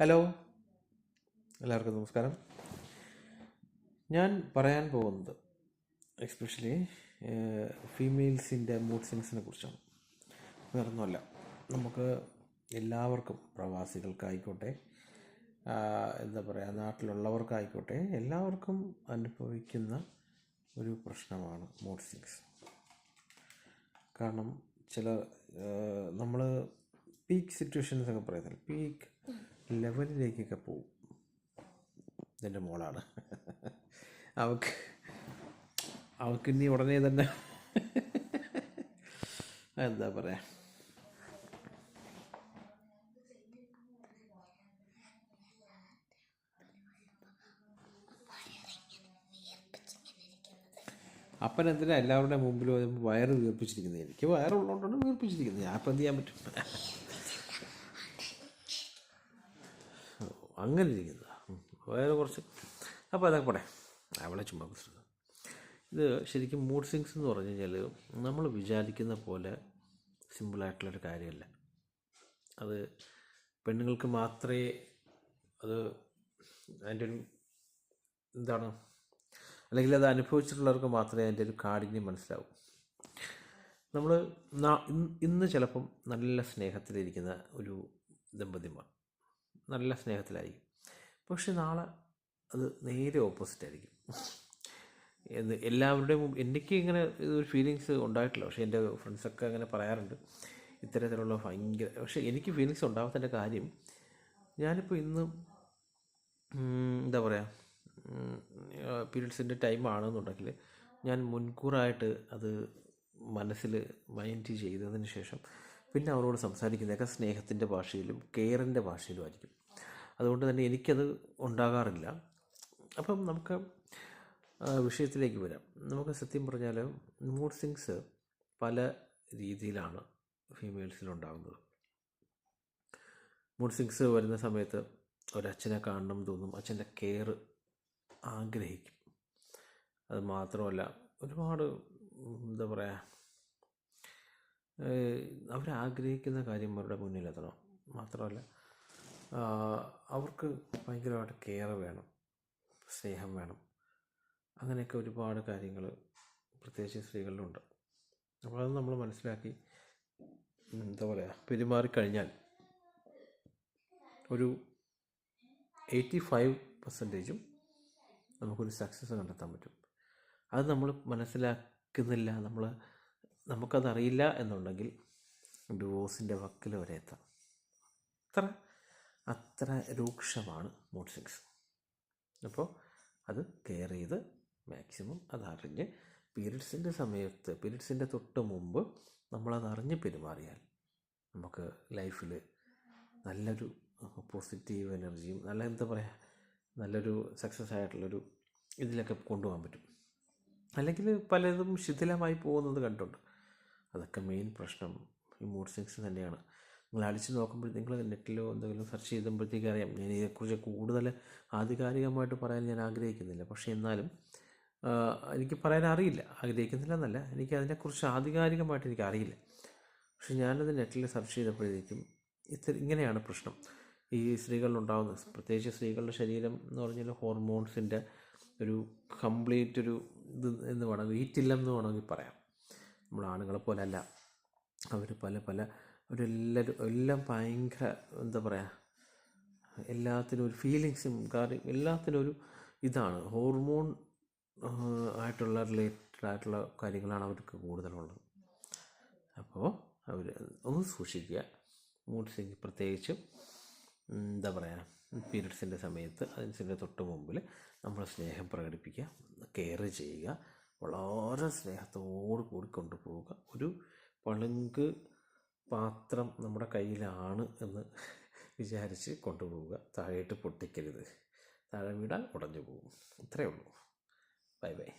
Hello, എല്ലാവർക്കും നമസ്കാരം. ഞാൻ പറയാൻ പോകുന്നത് എസ്പെഷ്യലി ഫീമെയിൽസിൻ്റെ മൂഡ് സ്വിങ്സിനെ കുറിച്ചാണ്. വേറൊന്നുമല്ല, നമുക്ക് എല്ലാവർക്കും, പ്രവാസികൾക്കായിക്കോട്ടെ, നാട്ടിലുള്ളവർക്കായിക്കോട്ടെ, എല്ലാവർക്കും അനുഭവിക്കുന്ന ഒരു പ്രശ്നമാണ് മൂഡ് സ്വിങ്സ്. കാരണം നമ്മൾ പീക്ക് സിറ്റുവേഷൻസ് ഒക്കെ പറയുന്നത് പീക്ക് ലെവലിലേക്കൊക്കെ പോവും. എൻ്റെ മോളാണ്, അവൾക്ക് ഇനി ഉടനെ തന്നെ എന്താ പറയുക, അപ്പൻ എന്തിനാ എല്ലാവരുടെയും മുമ്പിൽ വയറ് വീർപ്പിച്ചിരിക്കുന്നത്? എനിക്ക് വയറുള്ളതുകൊണ്ടാണ് വീർപ്പിച്ചിരിക്കുന്നത്. ഞാൻ ഇപ്പം എന്ത് ചെയ്യാൻ പറ്റും? അങ്ങനെ ഇരിക്കുന്നത് വയറ് കുറച്ച്. അപ്പോൾ അതൊക്കെ പോട്ടെ, അവളെ ചുമ്മാ പ്രശ്നം. ഇത് ശരിക്കും മൂഡ് സ്വിങ്സ് എന്ന് പറഞ്ഞു കഴിഞ്ഞാൽ നമ്മൾ വിചാരിക്കുന്ന പോലെ സിമ്പിളായിട്ടുള്ളൊരു കാര്യമല്ല. അത് പെണ്ണുങ്ങൾക്ക് മാത്രമേ അത് അതിൻ്റെ ഒരു എന്താണ്, അല്ലെങ്കിൽ അത് അനുഭവിച്ചിട്ടുള്ളവർക്ക് മാത്രമേ അതിൻ്റെ ഒരു കാഠിന്യം മനസ്സിലാവൂ. നമ്മൾ ഇന്ന് ചിലപ്പം നല്ല സ്നേഹത്തിലിരിക്കുന്ന ഒരു ദമ്പതിമാർ നല്ല സ്നേഹത്തിലായിരിക്കും, പക്ഷെ നാളെ അത് നേരെ ഓപ്പോസിറ്റ് ആയിരിക്കും. എല്ലാവരുടെയും എനിക്ക് ഇങ്ങനെ ഒരു ഫീലിങ്സ് ഉണ്ടായിട്ടില്ല, പക്ഷേ എൻ്റെ ഫ്രണ്ട്സൊക്കെ അങ്ങനെ പറയാറുണ്ട് ഇത്തരത്തിലുള്ള ഭയങ്കര. പക്ഷേ എനിക്ക് ഫീലിങ്സ് ഉണ്ടാവാത്തതിൻ്റെ കാര്യം, ഞാനിപ്പോൾ ഇന്ന് എന്താ പറയുക, പീരിയഡ്സിൻ്റെ ടൈം ആണെന്നുണ്ടെങ്കിൽ ഞാൻ മുൻകൂറായിട്ട് അത് മനസ്സിൽ മൈൻഡ് ചെയ്തതിന് ശേഷം പിന്നെ അവരോട് സംസാരിക്കുന്നതൊക്കെ സ്നേഹത്തിൻ്റെ ഭാഷയിലും കെയറിൻ്റെ ഭാഷയിലും ആയിരിക്കും. അതുകൊണ്ട് തന്നെ എനിക്കത് ഉണ്ടാകാറില്ല. അപ്പം നമുക്ക് വിഷയത്തിലേക്ക് വരാം. നമുക്ക് സത്യം പറഞ്ഞാൽ മൂഡ് സ്വിങ്സ് പല രീതിയിലാണ് ഫീമെയിൽസിലുണ്ടാകുന്നത്. മൂഡ് സ്വിങ്സ് വരുന്ന സമയത്ത് ഒരച്ഛനെ കാണണം തോന്നും, അച്ഛൻ്റെ കെയർ ആഗ്രഹിക്കും. അത് മാത്രമല്ല, ഒരുപാട് എന്താ പറയുക, അവരാഗ്രഹിക്കുന്ന കാര്യം അവരുടെ മുന്നിലെത്തണം. മാത്രമല്ല, അവർക്ക് ഭയങ്കരമായിട്ട് കെയർ വേണം, സ്നേഹം വേണം. അങ്ങനെയൊക്കെ ഒരുപാട് കാര്യങ്ങൾ പ്രത്യേകിച്ച് സ്ത്രീകളിലുണ്ട്. അപ്പോൾ അത് നമ്മൾ മനസ്സിലാക്കി എന്താ പറയുക, പെരുമാറിക്കഴിഞ്ഞാൽ ഒരു 85% നമുക്കൊരു സക്സസ് കണ്ടെത്താൻ പറ്റും. അത് നമ്മൾ മനസ്സിലാക്കുന്നില്ല, നമുക്കതറിയില്ല എന്നുണ്ടെങ്കിൽ ഡിവോഴ്സിൻ്റെ വക്കിൽ വരെ എത്താം. അത്ര രൂക്ഷമാണ് മൂഡ് സ്വിങ്സ്. അപ്പോൾ അത് കെയർ ചെയ്ത് മാക്സിമം അതറിഞ്ഞ് പീരിയഡ്സിൻ്റെ സമയത്ത്, പീരിയഡ്സിൻ്റെ തൊട്ട് മുമ്പ് നമ്മളതറിഞ്ഞ് പെരുമാറിയാൽ നമുക്ക് ലൈഫിൽ നല്ലൊരു പോസിറ്റീവ് എനർജിയും നല്ലൊരു സക്സസ് ആയിട്ടുള്ളൊരു ഇതിലൊക്കെ കൊണ്ടുപോകാൻ പറ്റും. അല്ലെങ്കിൽ പലതും ശിഥിലമായി പോകുന്നത് കണ്ടുണ്ട്. അതൊക്കെ മെയിൻ പ്രശ്നം ഈ മൂഡ് സ്വിങ്സ് തന്നെയാണ്. നിങ്ങൾ അടിച്ച് നോക്കുമ്പോൾ, നിങ്ങൾ നെറ്റിലോ എന്തെങ്കിലും സെർച്ച് ചെയ്തുമ്പോഴത്തേക്ക് അറിയാം. ഞാൻ ഇതിനെക്കുറിച്ച് കൂടുതൽ ആധികാരികമായിട്ട് പറയാൻ ഞാൻ ആഗ്രഹിക്കുന്നില്ല, പക്ഷേ എന്നാലും എനിക്ക് പറയാൻ അറിയില്ല. ആഗ്രഹിക്കുന്നില്ല എന്നല്ല, എനിക്ക് അതിനെക്കുറിച്ച് ആധികാരികമായിട്ട് എനിക്ക് അറിയില്ല. പക്ഷെ ഞാനത് നെറ്റിൽ സെർച്ച് ചെയ്തപ്പോഴത്തേക്കും ഇങ്ങനെയാണ് പ്രശ്നം. ഈ സ്ത്രീകളിലുണ്ടാകുന്ന, പ്രത്യേകിച്ച് സ്ത്രീകളുടെ ശരീരം എന്ന് പറഞ്ഞാൽ ഹോർമോൺസിൻ്റെ ഒരു കംപ്ലീറ്റ് ഒരു ഇത് എന്ന് വേണമെങ്കിൽ, വീറ്റില്ലെന്ന് വേണമെങ്കിൽ പറയാം. നമ്മൾ ആണുങ്ങളെ പോലെ അല്ല. അവർ എല്ലാം ഭയങ്കര എന്താ പറയുക, എല്ലാത്തിനും ഒരു ഫീലിങ്സും കാര്യം, എല്ലാത്തിനും ഒരു ഇതാണ്, ഹോർമോൺ ആയിട്ടുള്ള റിലേറ്റഡ് ആയിട്ടുള്ള കാര്യങ്ങളാണ് അവർക്ക് കൂടുതലുള്ളത്. അപ്പോൾ അവർ ഒന്ന് സൂക്ഷിക്കുക. മൂഡ് സ്വിങ് പ്രത്യേകിച്ച് എന്താ പറയുക, പീരിയഡ്സിൻ്റെ സമയത്ത്, അതിൻ്റെ തൊട്ട് മുമ്പിൽ നമ്മൾ സ്നേഹം പ്രകടിപ്പിക്കുക, കെയർ ചെയ്യുക, വളരെ സ്നേഹത്തോടു കൂടി കൊണ്ടുപോവുക. ഒരു പളുങ്ക് പാത്രം നമ്മുടെ കയ്യിലാണ് എന്ന് വിചാരിച്ച് കൊണ്ടുപോവുക. താഴേട്ട് പൊട്ടിക്കരുത്, താഴെ വീണാൽ ഉടഞ്ഞു പോകും. ഇത്രയേ ഉള്ളൂ. Bye bye.